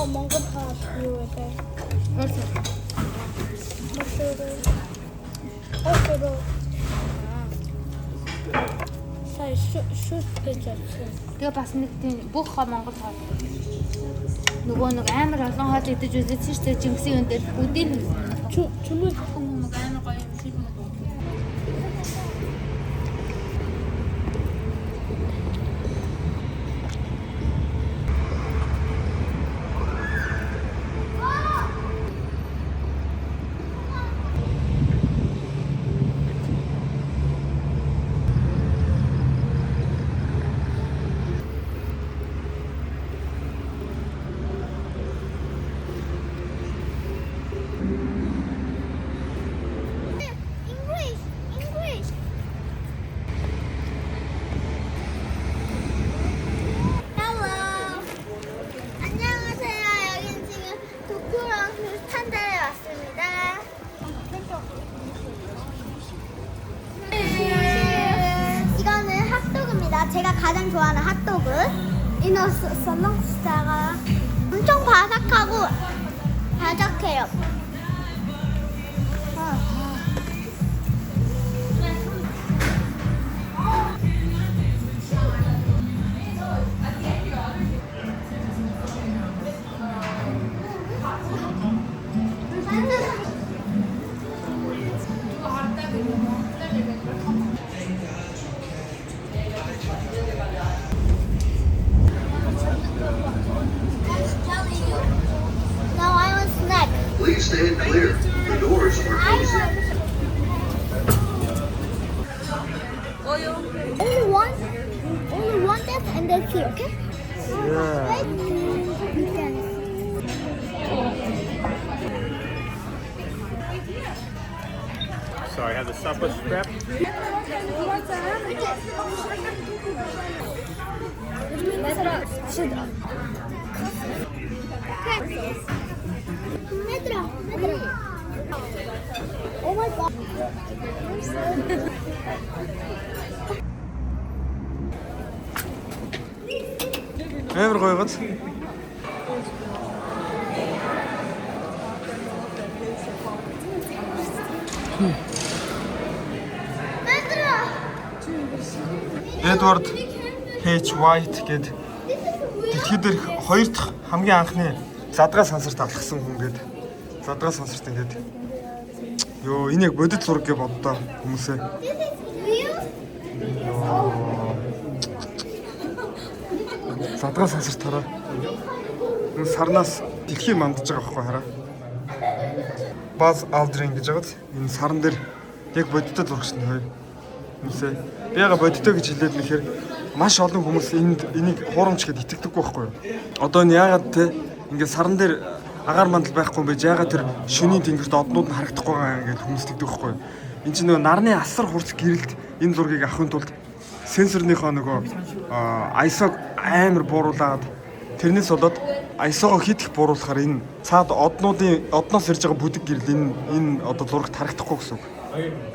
Монгол хаа юу вэ? Сая шүт гэж байна. Тэгээ бас нэг тийм бүх Монгол хоо. Нөгөө нэг амар олон хоол идэж үзсэн шүү дээ. Жимсийн өн дээр бүдийн чүмээ хүмүүс амар гоё юм шиг нэг. 제가 가장 좋아하는 핫도그 이너설렁스타가 엄청 바삭하고 바삭해요. Please stand clear. The doors are closing. Only one death and that's it, okay? Yeah. So I have the supper strap. Oh my god. Амар гоё гоц. Edward H. White гээд дэлхийд дээрх хоёр дахь хамгийн анхны задгаа сансарт алхсан хүн гээд задгаа сансарт ингээд ёо энэ яг бодит зураг гэж боддоо хүмүүсээ. Задгаа сансарт хараа. Энэ сарнаас дэлхий мандаж байгаа байхгүй хараа. Buzz Aldrin гэж байгааз энэ сарн дээр яг бодиттой зурагч нь хоёр хүмүүсээ. Би яга бодиттой гэж хэлээд нэхэр маш олон хүмүүс энийг хуурамч гэд итгэдэггүй байхгүй юу. Одоо энэ яагаад те ингээд сарн дээр агаар мандал байхгүй юм байж яагаад тэр шөнийн тэнгэрт однууд нь харагдахгүй байгаа гэж хүмүүс тэгдэг байхгүй юу. Энд чинь нөгөө нарны асар хурц гэрэлд энэ зургийг авахын тулд сенсорныхоо нөгөө ISO-г амар бууруулад тэрнээс болоод ISO-го хит их бууруулахаар энэ цаад одноос ирж байгаа бүдэг гэрэл энэ одоо зурагт харагдахгүй гэсэн үг.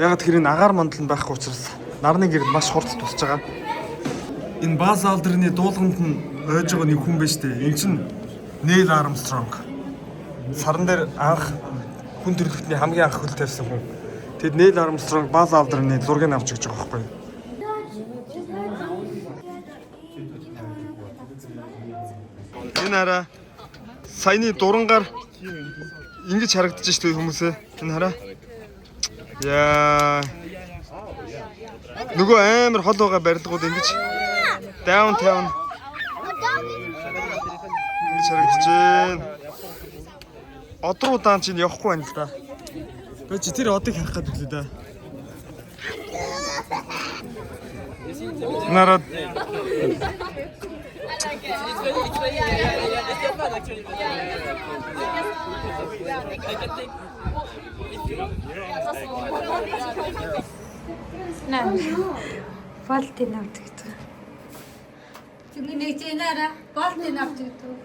Ягаад тэр энэ агаар мандал нь байхгүй учраас нарны гэрэл маш хурц тусч байгаа. Энэ Buzz Aldrin-ы дуулганд нь ойж байгаа нэг хүн байж тээ. Энэ чинь Neil Armstrong. Сарн дээр анх хүн төрлөختний хамгийн анх хөл тавьсан хүн. Тэгэд Neil Armstrong Buzz Aldrin-ы зургийг авч өгч байгаа байхгүй юу? Энэ хараа саяны дурангаар ингэж харагдаж штэ хүмүүсээ. Энэ хараа. Яа. Нөгөө амар хол байгаа барилгууд ингэж downtown ингэж харагдаж байна. Одруу даан чинь явахгүй байна л да. Би чи тэр одыг харах гэдэг лээ да. Народ Фалтын авт гэдэг. Тэгвэл нэг зэнаараа фалтын авт гэдэг.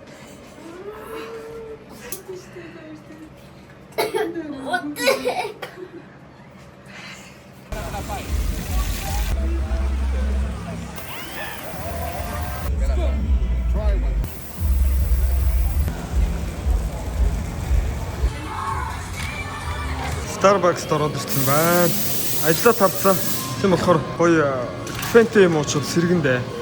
Starbucks-д ороод ирсэн байна. Ажлаа тавцсан. Тийм болохоор гоё кафентэй юм уучвал сэргэндээ.